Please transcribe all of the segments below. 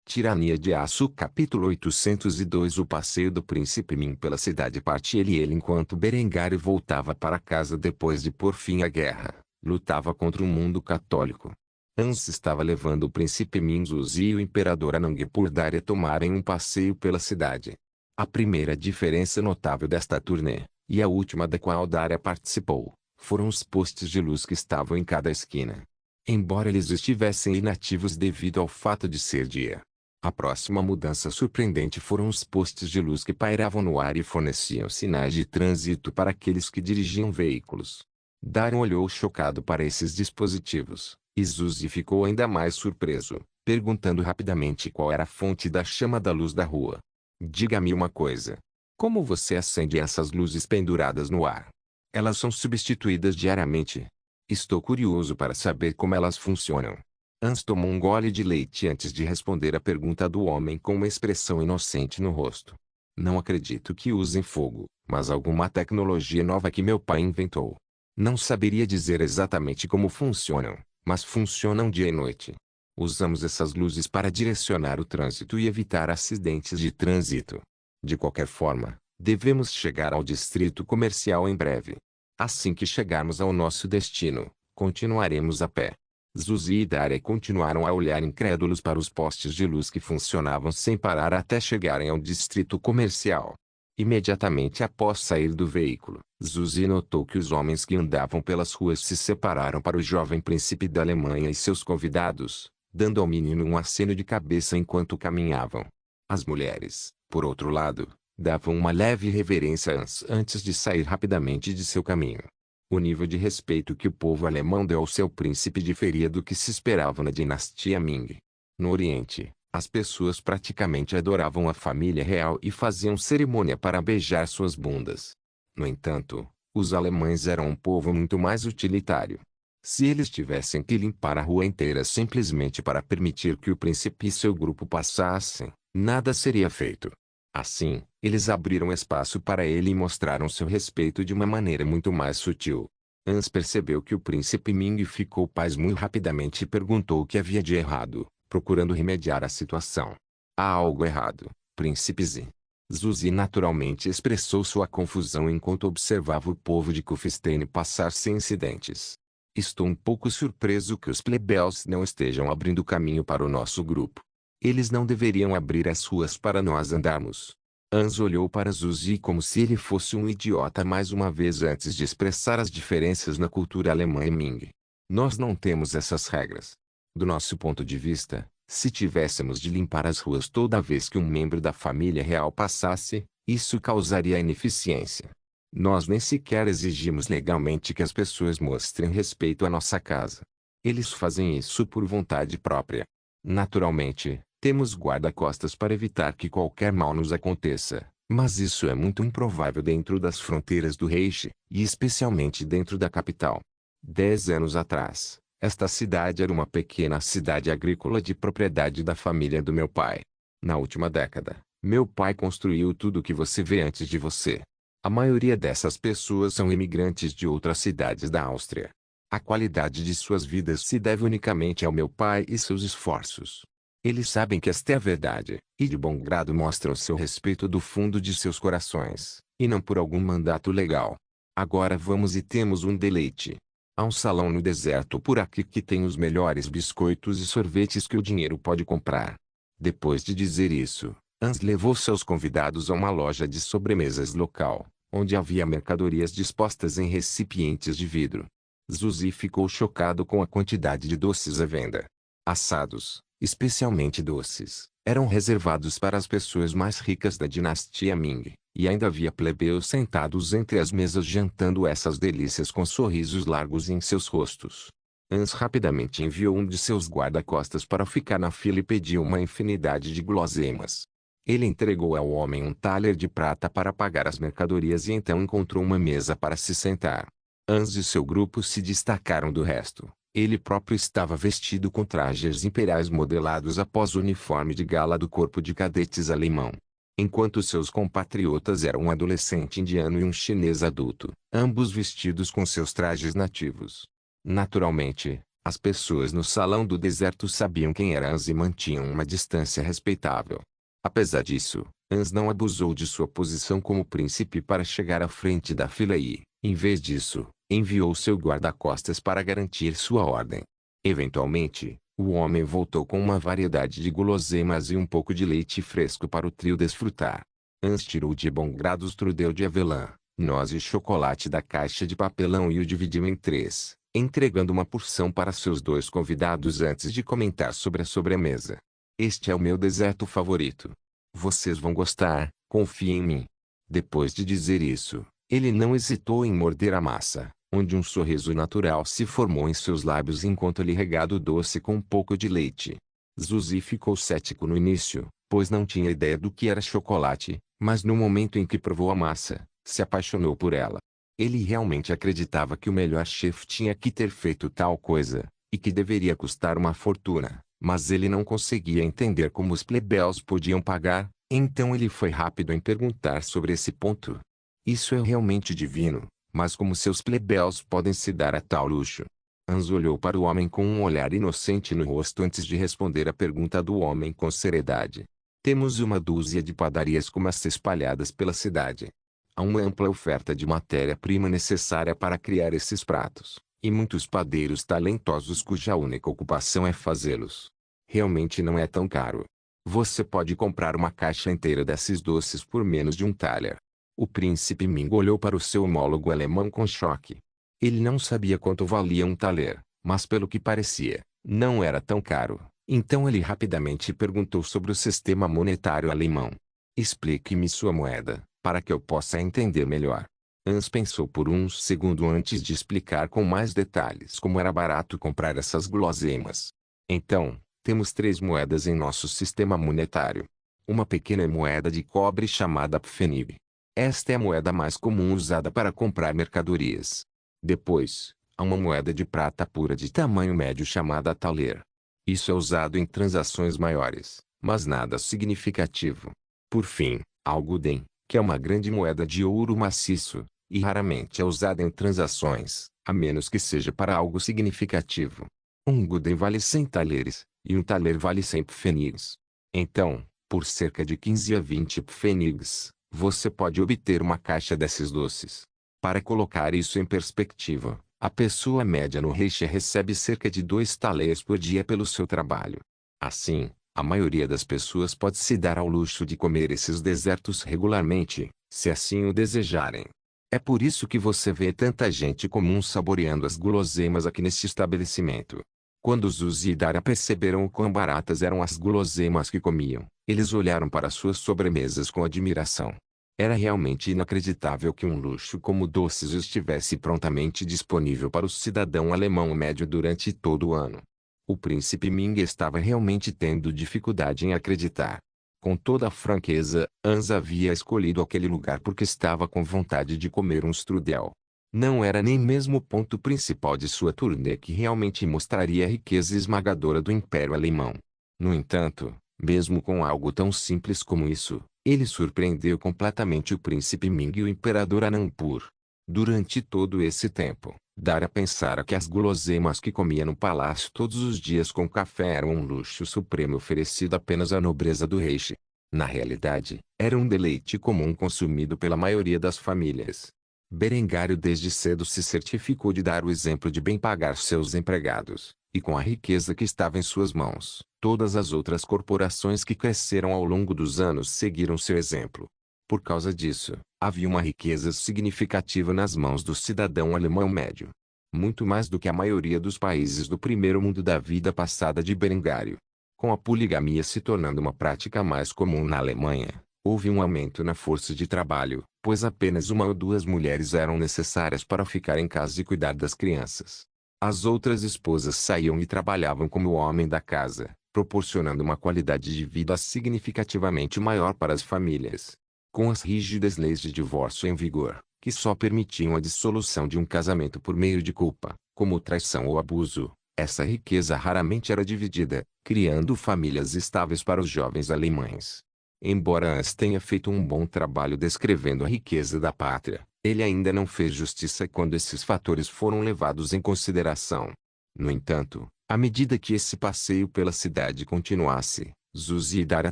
Tirania de Aço Capítulo 802 O passeio do príncipe Min pela cidade. Parte ele enquanto Berengário voltava para casa depois de pôr fim à guerra, lutava contra o mundo católico. Hans estava levando o príncipe Min Zuzi e o imperador Anang por Daria tomarem um passeio pela cidade. A primeira diferença notável desta turnê, e a última da qual Daria participou, foram os postes de luz que estavam em cada esquina. Embora eles estivessem inativos devido ao fato de ser dia, a próxima mudança surpreendente foram os postes de luz que pairavam no ar e forneciam sinais de trânsito para aqueles que dirigiam veículos. Daria olhou chocado para esses dispositivos, e Zuzi ficou ainda mais surpreso, perguntando rapidamente qual era a fonte da chama da luz da rua. Diga-me uma coisa. Como você acende essas luzes penduradas no ar? Elas são substituídas diariamente. Estou curioso para saber como elas funcionam. Hans tomou um gole de leite antes de responder a pergunta do homem com uma expressão inocente no rosto. Não acredito que usem fogo, mas alguma tecnologia nova que meu pai inventou. Não saberia dizer exatamente como funcionam, mas funcionam dia e noite. Usamos essas luzes para direcionar o trânsito e evitar acidentes de trânsito. De qualquer forma, devemos chegar ao distrito comercial em breve. Assim que chegarmos ao nosso destino, continuaremos a pé. Zuzi e Daria continuaram a olhar incrédulos para os postes de luz que funcionavam sem parar até chegarem ao distrito comercial. Imediatamente após sair do veículo, Zuzi notou que os homens que andavam pelas ruas se separaram para o jovem príncipe da Alemanha e seus convidados, dando ao menino um aceno de cabeça enquanto caminhavam. As mulheres, por outro lado, davam uma leve reverência a Hans antes de sair rapidamente de seu caminho. O nível de respeito que o povo alemão deu ao seu príncipe diferia do que se esperava na dinastia Ming. No Oriente, as pessoas praticamente adoravam a família real e faziam cerimônia para beijar suas bundas. No entanto, os alemães eram um povo muito mais utilitário. Se eles tivessem que limpar a rua inteira simplesmente para permitir que o príncipe e seu grupo passassem, nada seria feito. Assim, eles abriram espaço para ele e mostraram seu respeito de uma maneira muito mais sutil. Hans percebeu que o príncipe Ming ficou pasmo rapidamente e perguntou o que havia de errado, procurando remediar a situação. Há algo errado, príncipe Z. Zuzi naturalmente expressou sua confusão enquanto observava o povo de Kufstein passar sem incidentes. Estou um pouco surpreso que os plebeus não estejam abrindo caminho para o nosso grupo. Eles não deveriam abrir as ruas para nós andarmos. Hans olhou para Zuzi como se ele fosse um idiota mais uma vez antes de expressar as diferenças na cultura alemã e Ming. Nós não temos essas regras. Do nosso ponto de vista, se tivéssemos de limpar as ruas toda vez que um membro da família real passasse, isso causaria ineficiência. Nós nem sequer exigimos legalmente que as pessoas mostrem respeito à nossa casa. Eles fazem isso por vontade própria. Naturalmente, temos guarda-costas para evitar que qualquer mal nos aconteça, mas isso é muito improvável dentro das fronteiras do Reich, e especialmente dentro da capital. 10 anos atrás, esta cidade era uma pequena cidade agrícola de propriedade da família do meu pai. Na última década, meu pai construiu tudo o que você vê antes de você. A maioria dessas pessoas são imigrantes de outras cidades da Áustria. A qualidade de suas vidas se deve unicamente ao meu pai e seus esforços. Eles sabem que esta é a verdade, e de bom grado mostram seu respeito do fundo de seus corações, e não por algum mandato legal. Agora vamos e temos um deleite. Há um salão no deserto por aqui que tem os melhores biscoitos e sorvetes que o dinheiro pode comprar. Depois de dizer isso, Hans levou seus convidados a uma loja de sobremesas local, onde havia mercadorias dispostas em recipientes de vidro. Zuzi ficou chocado com a quantidade de doces à venda. Assados, especialmente doces, eram reservados para as pessoas mais ricas da dinastia Ming, e ainda havia plebeus sentados entre as mesas jantando essas delícias com sorrisos largos em seus rostos. Hans rapidamente enviou um de seus guarda-costas para ficar na fila e pediu uma infinidade de guloseimas. Ele entregou ao homem um talher de prata para pagar as mercadorias e então encontrou uma mesa para se sentar. Hans e seu grupo se destacaram do resto. Ele próprio estava vestido com trajes imperiais modelados após o uniforme de gala do corpo de cadetes alemão. Enquanto seus compatriotas eram um adolescente indiano e um chinês adulto, ambos vestidos com seus trajes nativos. Naturalmente, As pessoas no salão do deserto sabiam quem era Hans e mantinham uma distância respeitável. Apesar disso, Hans não abusou de sua posição como príncipe para chegar à frente da fila e, em vez disso, enviou seu guarda-costas para garantir sua ordem. Eventualmente, o homem voltou com uma variedade de guloseimas e um pouco de leite fresco para o trio desfrutar. Hans tirou de bom grado o strudel de avelã, noz e chocolate da caixa de papelão e o dividiu em três, entregando uma porção para seus dois convidados antes de comentar sobre a sobremesa. Este é o meu deserto favorito. Vocês vão gostar, confiem em mim. Depois de dizer isso, ele não hesitou em morder a massa, onde um sorriso natural se formou em seus lábios enquanto ele regava o doce com um pouco de leite. Zuzi ficou cético no início, pois não tinha ideia do que era chocolate, mas no momento em que provou a massa, se apaixonou por ela. Ele realmente acreditava que o melhor chefe tinha que ter feito tal coisa, e que deveria custar uma fortuna, mas ele não conseguia entender como os plebeus podiam pagar, então ele foi rápido em perguntar sobre esse ponto. Isso é realmente divino, mas como seus plebeus podem se dar a tal luxo? Hans olhou para o homem com um olhar inocente no rosto antes de responder a pergunta do homem com seriedade. Temos uma dúzia de padarias como esta espalhadas pela cidade. Há uma ampla oferta de matéria-prima necessária para criar esses pratos, e muitos padeiros talentosos cuja única ocupação é fazê-los. Realmente não é tão caro. Você pode comprar uma caixa inteira desses doces por menos de um thaler. O príncipe Ming olhou para o seu homólogo alemão com choque. Ele não sabia quanto valia um thaler, mas pelo que parecia, não era tão caro. Então ele rapidamente perguntou sobre o sistema monetário alemão. Explique-me sua moeda, para que eu possa entender melhor. Hans pensou por um segundo antes de explicar com mais detalhes como era barato comprar essas guloseimas. Então, temos três moedas em nosso sistema monetário. Uma pequena moeda de cobre chamada Pfennig. Esta é a moeda mais comum usada para comprar mercadorias. Depois, há uma moeda de prata pura de tamanho médio chamada thaler. Isso é usado em transações maiores, mas nada significativo. Por fim, há o gulden, que é uma grande moeda de ouro maciço, e raramente é usada em transações, a menos que seja para algo significativo. Um gulden vale 100 thalers, e um thaler vale 100 pfennigs. Então, por cerca de 15 a 20 pfennigs, você pode obter uma caixa desses doces. Para colocar isso em perspectiva, a pessoa média no Reich recebe cerca de 2 thalers por dia pelo seu trabalho. Assim, a maioria das pessoas pode se dar ao luxo de comer esses desertos regularmente, se assim o desejarem. É por isso que você vê tanta gente comum saboreando as guloseimas aqui neste estabelecimento. Quando Zuzi e Dara perceberam o quão baratas eram as guloseimas que comiam, eles olharam para suas sobremesas com admiração. Era realmente inacreditável que um luxo como doces estivesse prontamente disponível para o cidadão alemão médio durante todo o ano. O príncipe Ming estava realmente tendo dificuldade em acreditar. Com toda a franqueza, Hans havia escolhido aquele lugar porque estava com vontade de comer um strudel. Não era nem mesmo o ponto principal de sua turnê que realmente mostraria a riqueza esmagadora do Império Alemão. No entanto, mesmo com algo tão simples como isso, ele surpreendeu completamente o príncipe Ming e o imperador Anandpur. Durante todo esse tempo, Dara pensara que as guloseimas que comia no palácio todos os dias com café eram um luxo supremo oferecido apenas à nobreza do Reich. Na realidade, era um deleite comum consumido pela maioria das famílias. Berengário desde cedo se certificou de dar o exemplo de bem pagar seus empregados, e com a riqueza que estava em suas mãos, todas as outras corporações que cresceram ao longo dos anos seguiram seu exemplo. Por causa disso, havia uma riqueza significativa nas mãos do cidadão alemão médio. Muito mais do que a maioria dos países do primeiro mundo da vida passada de Berengário. Com a poligamia se tornando uma prática mais comum na Alemanha, houve um aumento na força de trabalho, pois apenas uma ou duas mulheres eram necessárias para ficar em casa e cuidar das crianças. As outras esposas saíam e trabalhavam como o homem da casa, proporcionando uma qualidade de vida significativamente maior para as famílias. Com as rígidas leis de divórcio em vigor, que só permitiam a dissolução de um casamento por meio de culpa, como traição ou abuso, essa riqueza raramente era dividida, criando famílias estáveis para os jovens alemães. Embora Hans tenha feito um bom trabalho descrevendo a riqueza da pátria, ele ainda não fez justiça quando esses fatores foram levados em consideração. No entanto, à medida que esse passeio pela cidade continuasse, Zuzi e Dara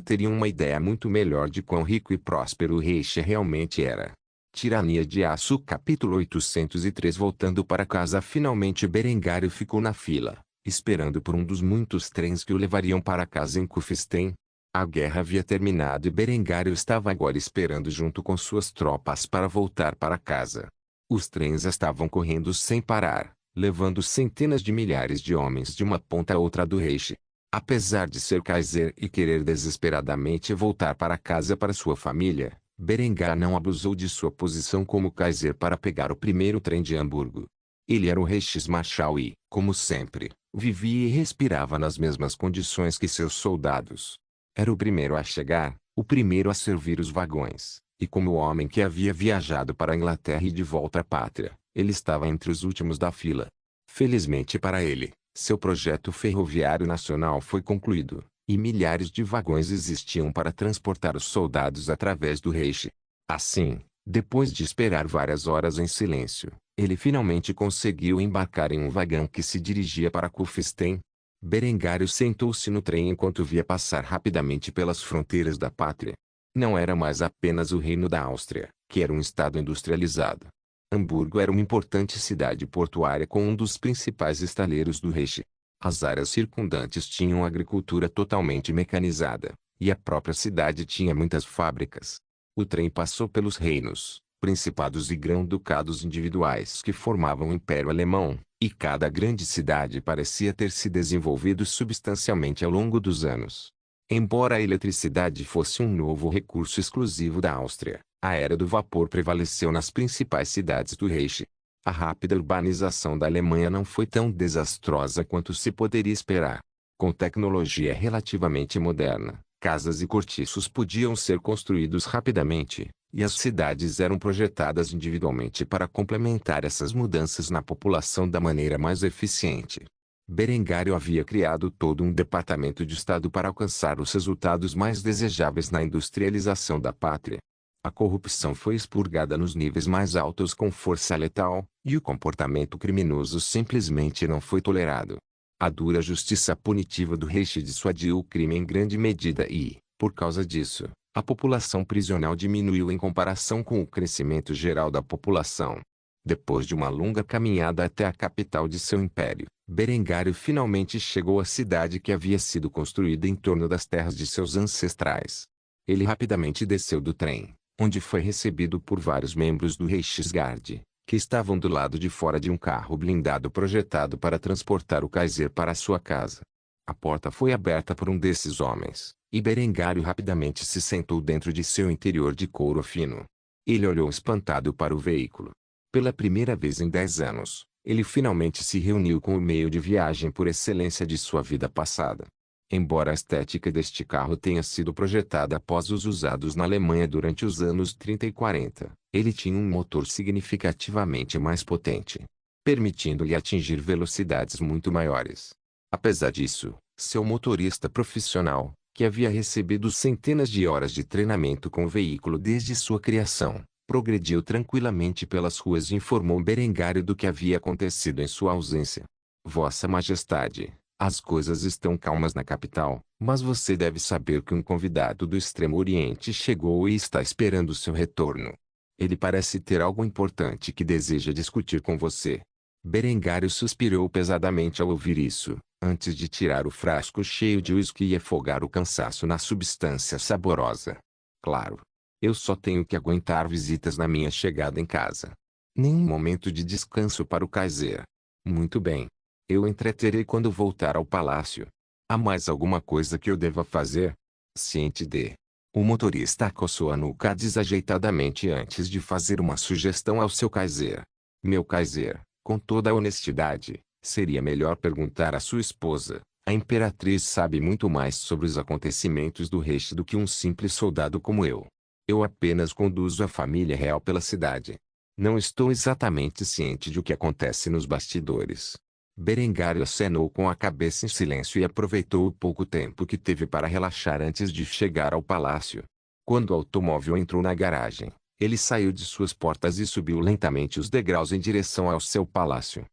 teriam uma ideia muito melhor de quão rico e próspero o Reishi realmente era. Tirania de Aço capítulo 803. Voltando para casa, finalmente Berengário ficou na fila, esperando por um dos muitos trens que o levariam para casa em Kufstein. A guerra havia terminado e Berengário estava agora esperando junto com suas tropas para voltar para casa. Os trens estavam correndo sem parar, levando centenas de milhares de homens de uma ponta a outra do Reich. Apesar de ser Kaiser e querer desesperadamente voltar para casa para sua família, Berengar não abusou de sua posição como Kaiser para pegar o primeiro trem de Hamburgo. Ele era o Reichsmarschall e, como sempre, vivia e respirava nas mesmas condições que seus soldados. Era o primeiro a chegar, o primeiro a servir os vagões, e como homem que havia viajado para a Inglaterra e de volta à pátria, ele estava entre os últimos da fila. Felizmente para ele, seu projeto ferroviário nacional foi concluído, e milhares de vagões existiam para transportar os soldados através do Reich. Assim, depois de esperar várias horas em silêncio, ele finalmente conseguiu embarcar em um vagão que se dirigia para Kufstein. Berengário sentou-se no trem enquanto via passar rapidamente pelas fronteiras da pátria. Não era mais apenas o reino da Áustria, que era um estado industrializado. Hamburgo era uma importante cidade portuária com um dos principais estaleiros do Reich. As áreas circundantes tinham agricultura totalmente mecanizada, e a própria cidade tinha muitas fábricas. O trem passou pelos reinos, principados e grão-ducados individuais que formavam o Império Alemão, e cada grande cidade parecia ter se desenvolvido substancialmente ao longo dos anos. Embora a eletricidade fosse um novo recurso exclusivo da Áustria, a era do vapor prevaleceu nas principais cidades do Reich. A rápida urbanização da Alemanha não foi tão desastrosa quanto se poderia esperar. Com tecnologia relativamente moderna, casas e cortiços podiam ser construídos rapidamente, e as cidades eram projetadas individualmente para complementar essas mudanças na população da maneira mais eficiente. Berengário havia criado todo um departamento de Estado para alcançar os resultados mais desejáveis na industrialização da pátria. A corrupção foi expurgada nos níveis mais altos com força letal, e o comportamento criminoso simplesmente não foi tolerado. A dura justiça punitiva do Reich dissuadiu o crime em grande medida e, por causa disso, a população prisional diminuiu em comparação com o crescimento geral da população. Depois de uma longa caminhada até a capital de seu império, Berengário finalmente chegou à cidade que havia sido construída em torno das terras de seus ancestrais. Ele rapidamente desceu do trem, onde foi recebido por vários membros do Reichsguard, que estavam do lado de fora de um carro blindado projetado para transportar o Kaiser para sua casa. A porta foi aberta por um desses homens, e Berengário rapidamente se sentou dentro de seu interior de couro fino. Ele olhou espantado para o veículo. Pela primeira vez em 10 anos, ele finalmente se reuniu com o meio de viagem por excelência de sua vida passada. Embora a estética deste carro tenha sido projetada após os usados na Alemanha durante os anos 30 e 40, ele tinha um motor significativamente mais potente, permitindo-lhe atingir velocidades muito maiores. Apesar disso, seu motorista profissional, que havia recebido centenas de horas de treinamento com o veículo desde sua criação, progrediu tranquilamente pelas ruas e informou Berengário do que havia acontecido em sua ausência. Vossa Majestade, as coisas estão calmas na capital, mas você deve saber que um convidado do Extremo Oriente chegou e está esperando seu retorno. Ele parece ter algo importante que deseja discutir com você. Berengário suspirou pesadamente ao ouvir isso, antes de tirar o frasco cheio de uísque e afogar o cansaço na substância saborosa. Claro. Eu só tenho que aguentar visitas na minha chegada em casa. Nenhum momento de descanso para o Kaiser. Muito bem. Eu entreterei quando voltar ao palácio. Há mais alguma coisa que eu deva fazer? Ciente de. O motorista coçou a nuca desajeitadamente antes de fazer uma sugestão ao seu Kaiser. Meu Kaiser, com toda a honestidade, seria melhor perguntar à sua esposa. A imperatriz sabe muito mais sobre os acontecimentos do Reich do que um simples soldado como eu. Eu apenas conduzo a família real pela cidade. Não estou exatamente ciente de o que acontece nos bastidores. Berengário acenou com a cabeça em silêncio e aproveitou o pouco tempo que teve para relaxar antes de chegar ao palácio. Quando o automóvel entrou na garagem, ele saiu de suas portas e subiu lentamente os degraus em direção ao seu palácio.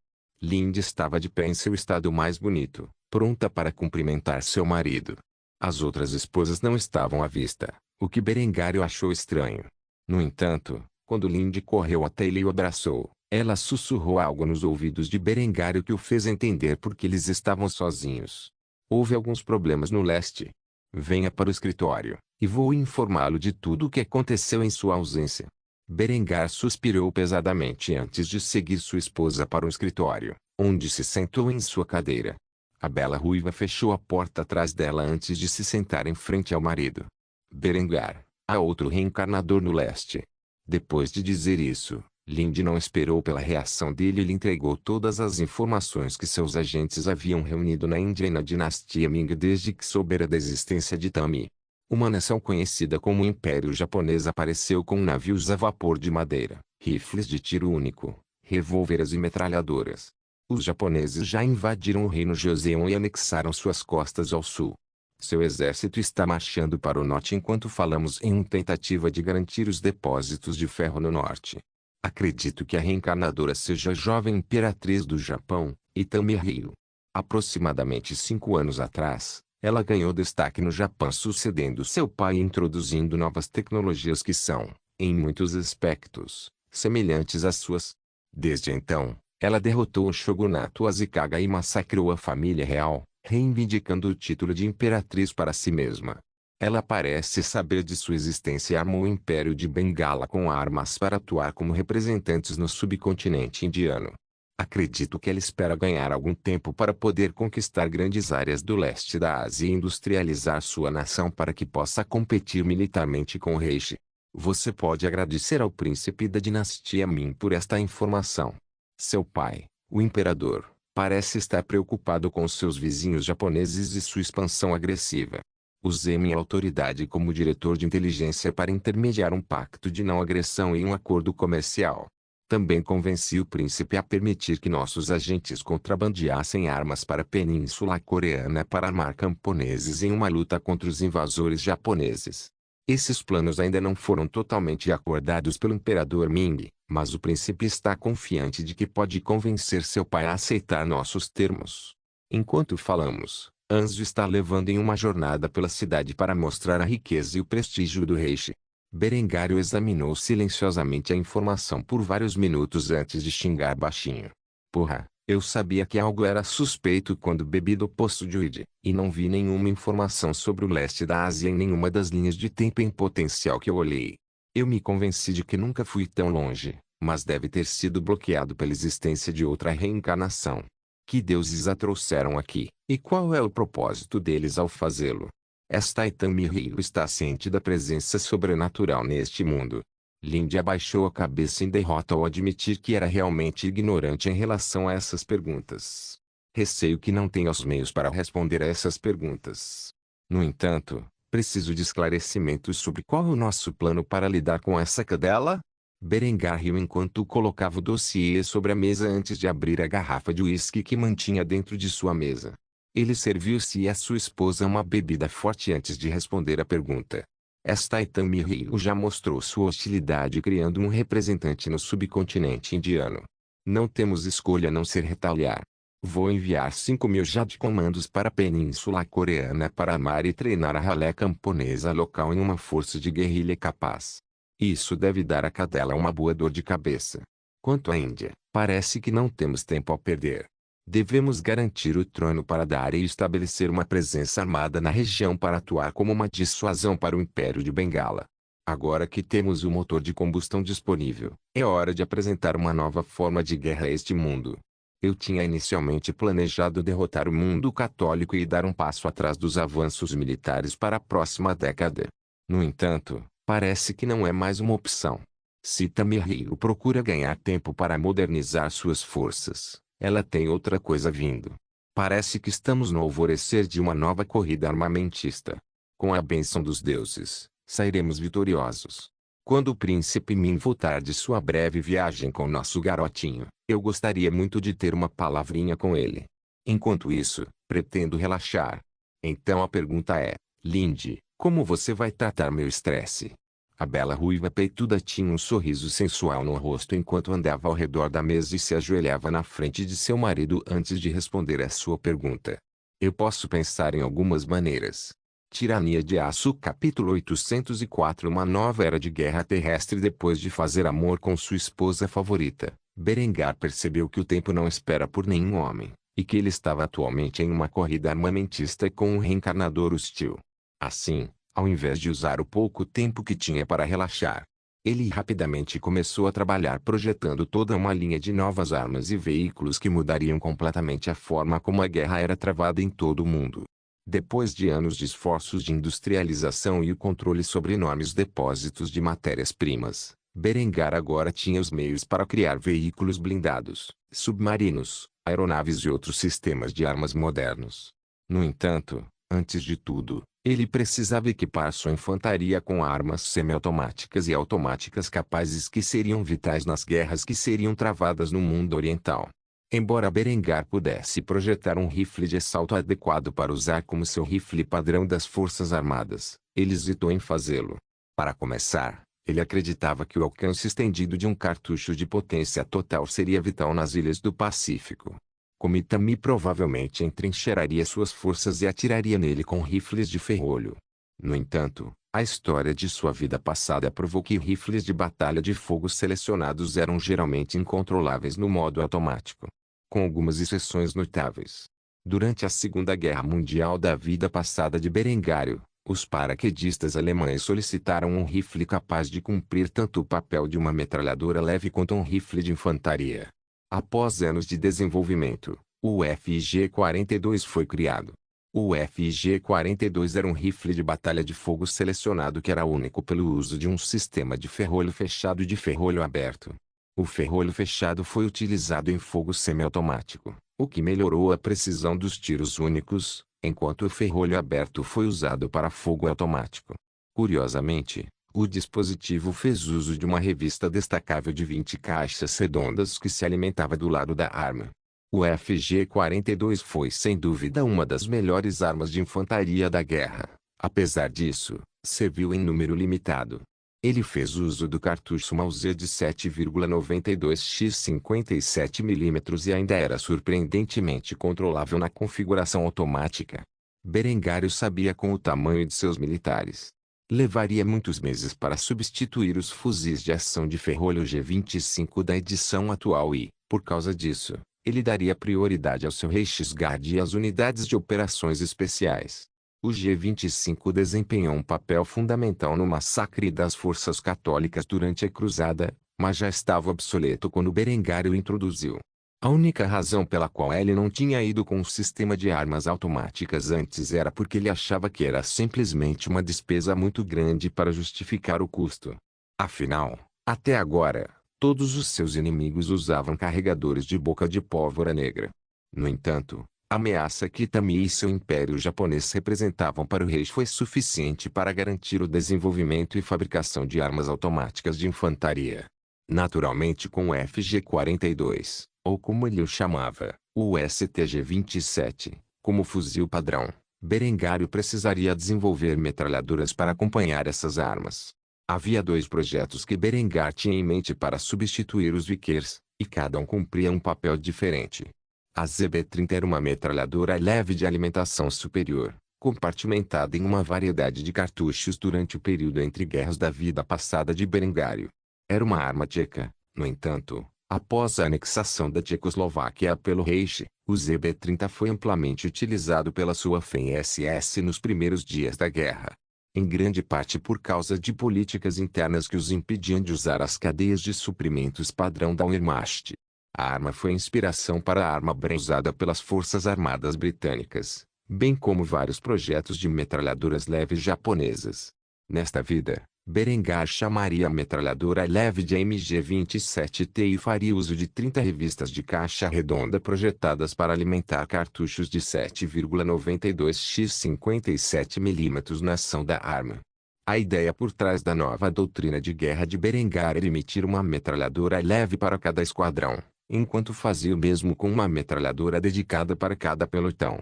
Lindy estava de pé em seu estado mais bonito, pronta para cumprimentar seu marido. As outras esposas não estavam à vista, o que Berengário achou estranho. No entanto, quando Lindy correu até ele e o abraçou, ela sussurrou algo nos ouvidos de Berengário que o fez entender por que eles estavam sozinhos. Houve alguns problemas no leste. Venha para o escritório, e vou informá-lo de tudo o que aconteceu em sua ausência. Berengar suspirou pesadamente antes de seguir sua esposa para o escritório, onde se sentou em sua cadeira. A bela ruiva fechou a porta atrás dela antes de se sentar em frente ao marido. Berengar, há outro reencarnador no leste. Depois de dizer isso, Lindy não esperou pela reação dele e lhe entregou todas as informações que seus agentes haviam reunido na Índia e na dinastia Ming desde que soubera da existência de Tami. Uma nação conhecida como Império Japonês apareceu com navios a vapor de madeira, rifles de tiro único, revólveres e metralhadoras. Os japoneses já invadiram o reino Joseon e anexaram suas costas ao sul. Seu exército está marchando para o norte enquanto falamos em uma tentativa de garantir os depósitos de ferro no norte. Acredito que a reencarnadora seja a jovem imperatriz do Japão, Itami Ryo. Aproximadamente 5 anos atrás, ela ganhou destaque no Japão sucedendo seu pai e introduzindo novas tecnologias que são, em muitos aspectos, semelhantes às suas. Desde então, ela derrotou o shogunato Ashikaga e massacrou a família real, reivindicando o título de imperatriz para si mesma. Ela parece saber de sua existência e armou o Império de Bengala com armas para atuar como representantes no subcontinente indiano. Acredito que ela espera ganhar algum tempo para poder conquistar grandes áreas do leste da Ásia e industrializar sua nação para que possa competir militarmente com o Reishi. Você pode agradecer ao príncipe da dinastia Ming por esta informação. Seu pai, o imperador, parece estar preocupado com seus vizinhos japoneses e sua expansão agressiva. Usei minha autoridade como diretor de inteligência para intermediar um pacto de não agressão e um acordo comercial. Também convenci o príncipe a permitir que nossos agentes contrabandeassem armas para a Península Coreana para armar camponeses em uma luta contra os invasores japoneses. Esses planos ainda não foram totalmente acordados pelo imperador Ming, mas o príncipe está confiante de que pode convencer seu pai a aceitar nossos termos. Enquanto falamos, Anzo está levando em uma jornada pela cidade para mostrar a riqueza e o prestígio do Reishi. Berengário examinou silenciosamente a informação por vários minutos antes de xingar baixinho. Porra, eu sabia que algo era suspeito quando bebi do poço de Uide, e não vi nenhuma informação sobre o leste da Ásia em nenhuma das linhas de tempo em potencial que eu olhei. Eu me convenci de que nunca fui tão longe, mas deve ter sido bloqueado pela existência de outra reencarnação. Que deuses a trouxeram aqui, e qual é o propósito deles ao fazê-lo? Esta Itami Ryo está ciente da presença sobrenatural neste mundo. Lindy abaixou a cabeça em derrota ao admitir que era realmente ignorante em relação a essas perguntas. Receio que não tenha os meios para responder a essas perguntas. No entanto, preciso de esclarecimentos sobre qual é o nosso plano para lidar com essa cadela? Berengar riu enquanto colocava o dossiê sobre a mesa antes de abrir a garrafa de uísque que mantinha dentro de sua mesa. Ele serviu-se e a sua esposa uma bebida forte antes de responder a pergunta. Esta Itami Ryo já mostrou sua hostilidade criando um representante no subcontinente indiano. Não temos escolha a não ser retaliar. Vou enviar 5.000 Jade-comandos para a Península Coreana para armar e treinar a ralé camponesa local em uma força de guerrilha capaz. Isso deve dar à cadela uma boa dor de cabeça. Quanto à Índia, parece que não temos tempo a perder. Devemos garantir o trono para Dara e estabelecer uma presença armada na região para atuar como uma dissuasão para o Império de Bengala. Agora que temos o motor de combustão disponível, é hora de apresentar uma nova forma de guerra a este mundo. Eu tinha inicialmente planejado derrotar o mundo católico e dar um passo atrás dos avanços militares para a próxima década. No entanto, parece que não é mais uma opção. Se Itami Ryo procura ganhar tempo para modernizar suas forças, ela tem outra coisa vindo. Parece que estamos no alvorecer de uma nova corrida armamentista. Com a bênção dos deuses, sairemos vitoriosos. Quando o príncipe Min voltar de sua breve viagem com nosso garotinho, eu gostaria muito de ter uma palavrinha com ele. Enquanto isso, pretendo relaxar. Então a pergunta é, Lindy, como você vai tratar meu estresse? A bela ruiva peituda tinha um sorriso sensual no rosto enquanto andava ao redor da mesa e se ajoelhava na frente de seu marido antes de responder à sua pergunta. Eu posso pensar em algumas maneiras. Tirania de Aço Capítulo 804 Uma nova era de guerra terrestre. Depois de fazer amor com sua esposa favorita, Berengar percebeu que o tempo não espera por nenhum homem, e que ele estava atualmente em uma corrida armamentista com um reencarnador hostil. Assim, ao invés de usar o pouco tempo que tinha para relaxar, ele rapidamente começou a trabalhar projetando toda uma linha de novas armas e veículos que mudariam completamente a forma como a guerra era travada em todo o mundo. Depois de anos de esforços de industrialização e o controle sobre enormes depósitos de matérias-primas, Berengar agora tinha os meios para criar veículos blindados, submarinos, aeronaves e outros sistemas de armas modernos. No entanto, antes de tudo, ele precisava equipar sua infantaria com armas semiautomáticas e automáticas capazes que seriam vitais nas guerras que seriam travadas no mundo oriental. Embora Berengar pudesse projetar um rifle de assalto adequado para usar como seu rifle padrão das Forças Armadas, ele hesitou em fazê-lo. Para começar, ele acreditava que o alcance estendido de um cartucho de potência total seria vital nas ilhas do Pacífico. Komitami provavelmente entrincheiraria suas forças e atiraria nele com rifles de ferrolho. No entanto, a história de sua vida passada provou que rifles de batalha de fogo selecionados eram geralmente incontroláveis no modo automático, com algumas exceções notáveis. Durante a Segunda Guerra Mundial da vida passada de Berengário, os paraquedistas alemães solicitaram um rifle capaz de cumprir tanto o papel de uma metralhadora leve quanto um rifle de infantaria. Após anos de desenvolvimento, o FG-42 foi criado. O FG-42 era um rifle de batalha de fogo selecionado que era único pelo uso de um sistema de ferrolho fechado e de ferrolho aberto. O ferrolho fechado foi utilizado em fogo semiautomático, o que melhorou a precisão dos tiros únicos, enquanto o ferrolho aberto foi usado para fogo automático. Curiosamente, o dispositivo fez uso de uma revista destacável de 20 caixas redondas que se alimentava do lado da arma. O FG-42 foi sem dúvida uma das melhores armas de infantaria da guerra. Apesar disso, serviu em número limitado. Ele fez uso do cartucho Mauser de 7,92x 57 mm e ainda era surpreendentemente controlável na configuração automática. Berengário sabia com o tamanho de seus militares. Levaria muitos meses para substituir os fuzis de ação de ferrolho G25 da edição atual e, por causa disso, ele daria prioridade ao seu Reichsguard e às unidades de operações especiais. O G25 desempenhou um papel fundamental no massacre das forças católicas durante a Cruzada, mas já estava obsoleto quando Berengário o introduziu. A única razão pela qual ele não tinha ido com um sistema de armas automáticas antes era porque ele achava que era simplesmente uma despesa muito grande para justificar o custo. Afinal, até agora, todos os seus inimigos usavam carregadores de boca de pólvora negra. No entanto, a ameaça que Itami e seu Império Japonês representavam para o Reich foi suficiente para garantir o desenvolvimento e fabricação de armas automáticas de infantaria. Naturalmente com o FG-42, ou como ele o chamava, o STG-27, como fuzil padrão, Berengário precisaria desenvolver metralhadoras para acompanhar essas armas. Havia dois projetos que Berengar tinha em mente para substituir os Vickers, e cada um cumpria um papel diferente. A ZB-30 era uma metralhadora leve de alimentação superior, compartimentada em uma variedade de cartuchos durante o período entre guerras da vida passada de Berengário. Era uma arma tcheca, no entanto, após a anexação da Tchecoslováquia pelo Reich, o ZB-30 foi amplamente utilizado pela sua FEN-SS nos primeiros dias da guerra. Em grande parte por causa de políticas internas que os impediam de usar as cadeias de suprimentos padrão da Wehrmacht. A arma foi inspiração para a arma Bren usada pelas Forças Armadas Britânicas, bem como vários projetos de metralhadoras leves japonesas. Nesta vida, Berengar chamaria a metralhadora leve de MG-27T e faria uso de 30 revistas de caixa redonda projetadas para alimentar cartuchos de 7,92x 57 mm na ação da arma. A ideia por trás da nova doutrina de guerra de Berengar era emitir uma metralhadora leve para cada esquadrão, enquanto fazia o mesmo com uma metralhadora dedicada para cada pelotão.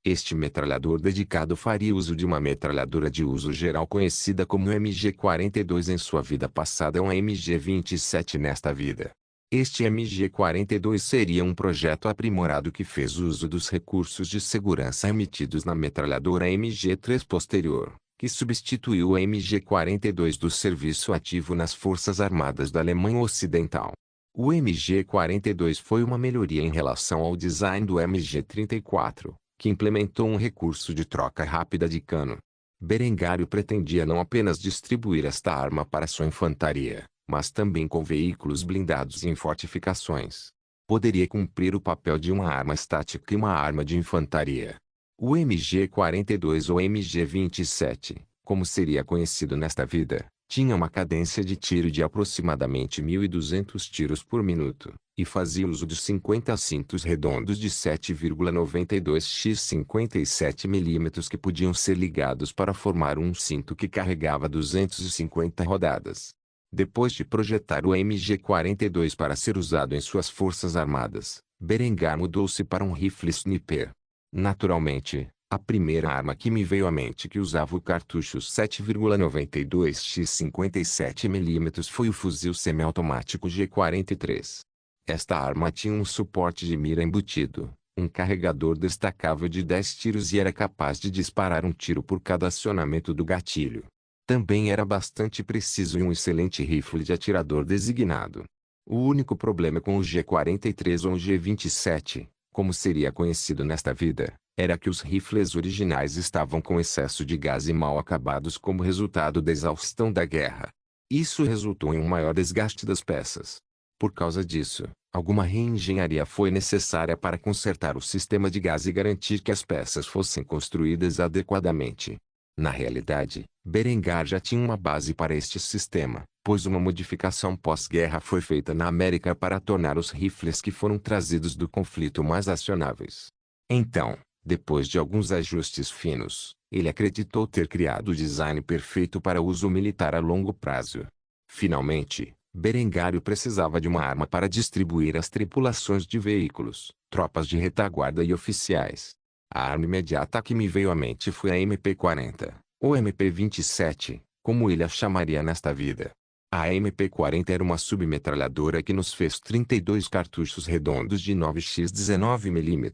Este metralhador dedicado faria uso de uma metralhadora de uso geral conhecida como MG-42 em sua vida passada ou MG-27 nesta vida. Este MG-42 seria um projeto aprimorado que fez uso dos recursos de segurança emitidos na metralhadora MG-3 posterior, que substituiu o MG-42 do serviço ativo nas Forças Armadas da Alemanha Ocidental. O MG-42 foi uma melhoria em relação ao design do MG-34, que implementou um recurso de troca rápida de cano. Berengário pretendia não apenas distribuir esta arma para sua infantaria, mas também com veículos blindados e em fortificações. Poderia cumprir o papel de uma arma estática e uma arma de infantaria. O MG-42 ou MG-27, como seria conhecido nesta vida, tinha uma cadência de tiro de aproximadamente 1.200 tiros por minuto, e fazia uso de 50 cintos redondos de 7,92x 57 mm que podiam ser ligados para formar um cinto que carregava 250 rodadas. Depois de projetar o MG-42 para ser usado em suas forças armadas, Berengar mudou-se para um rifle sniper. Naturalmente, a primeira arma que me veio à mente que usava o cartucho 7,92x 57 mm foi o fuzil semiautomático G43. Esta arma tinha um suporte de mira embutido, um carregador destacável de 10 tiros e era capaz de disparar um tiro por cada acionamento do gatilho. Também era bastante preciso e um excelente rifle de atirador designado. O único problema com o G43 ou o G27, como seria conhecido nesta vida, era que os rifles originais estavam com excesso de gás e mal acabados como resultado da exaustão da guerra. Isso resultou em um maior desgaste das peças. Por causa disso, alguma reengenharia foi necessária para consertar o sistema de gás e garantir que as peças fossem construídas adequadamente. Na realidade, Berengar já tinha uma base para este sistema, pois uma modificação pós-guerra foi feita na América para tornar os rifles que foram trazidos do conflito mais acionáveis. Então, depois de alguns ajustes finos, ele acreditou ter criado o design perfeito para uso militar a longo prazo. Finalmente, Berengário precisava de uma arma para distribuir as tripulações de veículos, tropas de retaguarda e oficiais. A arma imediata que me veio à mente foi a MP-40, ou MP-27, como ele a chamaria nesta vida. A MP-40 era uma submetralhadora que nos fez 32 cartuchos redondos de 9x 19 mm.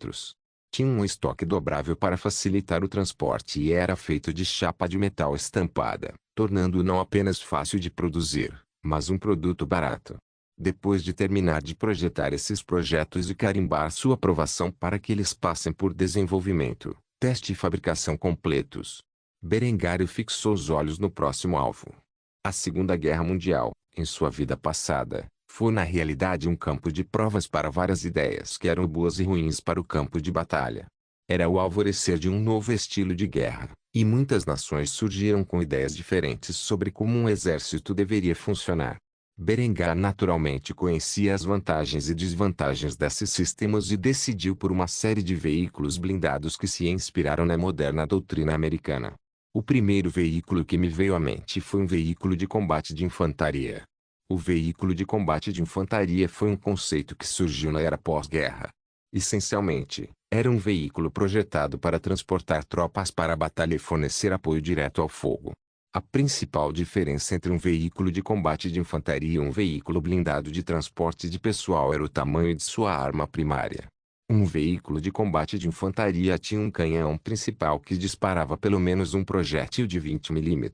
Tinha um estoque dobrável para facilitar o transporte e era feito de chapa de metal estampada, tornando-o não apenas fácil de produzir, mas um produto barato. Depois de terminar de projetar esses projetos e carimbar sua aprovação para que eles passem por desenvolvimento, teste e fabricação completos, Berengário fixou os olhos no próximo alvo. A Segunda Guerra Mundial, em sua vida passada, foi na realidade um campo de provas para várias ideias que eram boas e ruins para o campo de batalha. Era o alvorecer de um novo estilo de guerra, e muitas nações surgiram com ideias diferentes sobre como um exército deveria funcionar. Berengar naturalmente conhecia as vantagens e desvantagens desses sistemas e decidiu por uma série de veículos blindados que se inspiraram na moderna doutrina americana. O primeiro veículo que me veio à mente foi um veículo de combate de infantaria. O veículo de combate de infantaria foi um conceito que surgiu na era pós-guerra. Essencialmente, era um veículo projetado para transportar tropas para a batalha e fornecer apoio direto ao fogo. A principal diferença entre um veículo de combate de infantaria e um veículo blindado de transporte de pessoal era o tamanho de sua arma primária. Um veículo de combate de infantaria tinha um canhão principal que disparava pelo menos um projétil de 20 mm.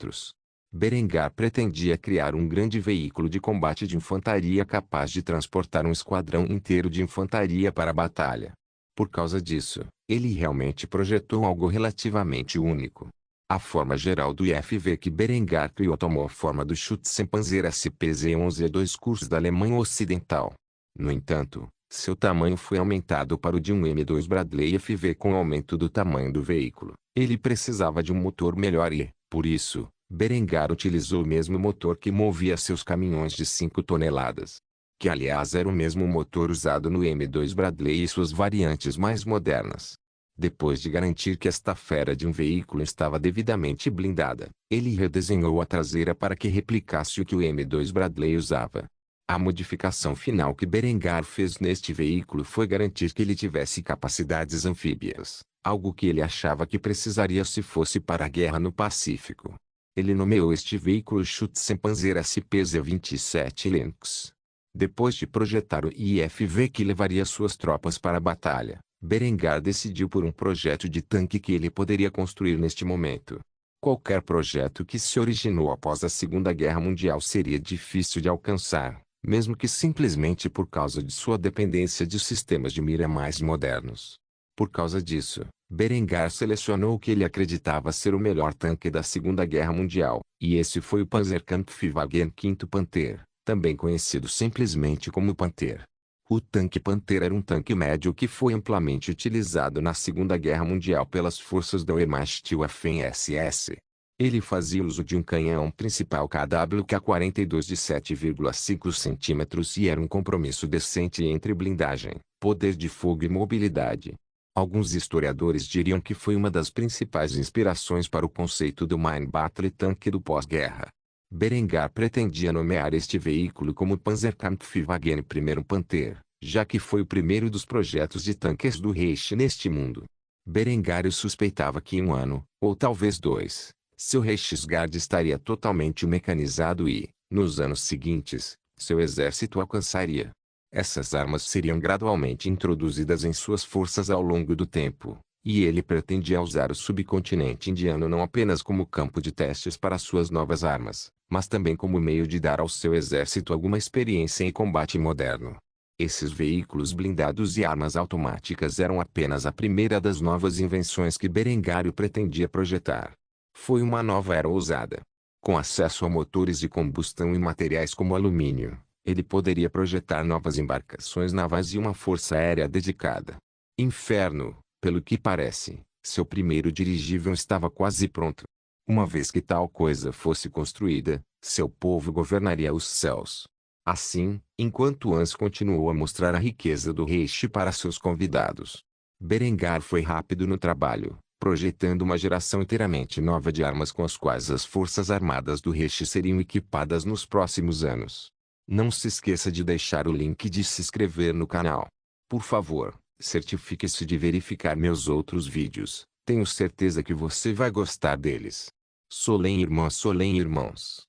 Berengar pretendia criar um grande veículo de combate de infantaria capaz de transportar um esquadrão inteiro de infantaria para a batalha. Por causa disso, ele realmente projetou algo relativamente único. A forma geral do IFV que Berengar criou tomou a forma do Schützenpanzer SPZ-11 2 cursos da Alemanha Ocidental. No entanto, seu tamanho foi aumentado para o de um M2 Bradley FV com o aumento do tamanho do veículo. Ele precisava de um motor melhor e, por isso, Berengar utilizou o mesmo motor que movia seus caminhões de 5 toneladas. Que aliás era o mesmo motor usado no M2 Bradley e suas variantes mais modernas. Depois de garantir que esta fera de um veículo estava devidamente blindada, ele redesenhou a traseira para que replicasse o que o M2 Bradley usava. A modificação final que Berengar fez neste veículo foi garantir que ele tivesse capacidades anfíbias, algo que ele achava que precisaria se fosse para a guerra no Pacífico. Ele nomeou este veículo Schützenpanzer SPZ-27 Lynx. Depois de projetar o IFV que levaria suas tropas para a batalha, Berengar decidiu por um projeto de tanque que ele poderia construir neste momento. Qualquer projeto que se originou após a Segunda Guerra Mundial seria difícil de alcançar, mesmo que simplesmente por causa de sua dependência de sistemas de mira mais modernos. Por causa disso, Berengar selecionou o que ele acreditava ser o melhor tanque da Segunda Guerra Mundial, e esse foi o Panzerkampfwagen V Panther, também conhecido simplesmente como Panther. O tanque Panther era um tanque médio que foi amplamente utilizado na Segunda Guerra Mundial pelas forças da Wehrmacht-Waffen-SS. Ele fazia uso de um canhão principal KWK-42 de 7,5 cm e era um compromisso decente entre blindagem, poder de fogo e mobilidade. Alguns historiadores diriam que foi uma das principais inspirações para o conceito do Mine Battle Tank do pós-guerra. Berengar pretendia nomear este veículo como Panzerkampfwagen I Panther, já que foi o primeiro dos projetos de tanques do Reich neste mundo. Berengar suspeitava que em um ano, ou talvez dois, seu Reichsguard estaria totalmente mecanizado e, nos anos seguintes, seu exército alcançaria. Essas armas seriam gradualmente introduzidas em suas forças ao longo do tempo, e ele pretendia usar o subcontinente indiano não apenas como campo de testes para suas novas armas, mas também como meio de dar ao seu exército alguma experiência em combate moderno. Esses veículos blindados e armas automáticas eram apenas a primeira das novas invenções que Berengário pretendia projetar. Foi uma nova era ousada. Com acesso a motores de combustão e materiais como alumínio, ele poderia projetar novas embarcações navais e uma força aérea dedicada. Inferno, pelo que parece, seu primeiro dirigível estava quase pronto. Uma vez que tal coisa fosse construída, seu povo governaria os céus. Assim, enquanto Hans continuou a mostrar a riqueza do Reich para seus convidados, Berengar foi rápido no trabalho, projetando uma geração inteiramente nova de armas com as quais as forças armadas do Reich seriam equipadas nos próximos anos. Não se esqueça de deixar o link de se inscrever no canal. Por favor, certifique-se de verificar meus outros vídeos, tenho certeza que você vai gostar deles. Solem irmãs, Solem irmãos.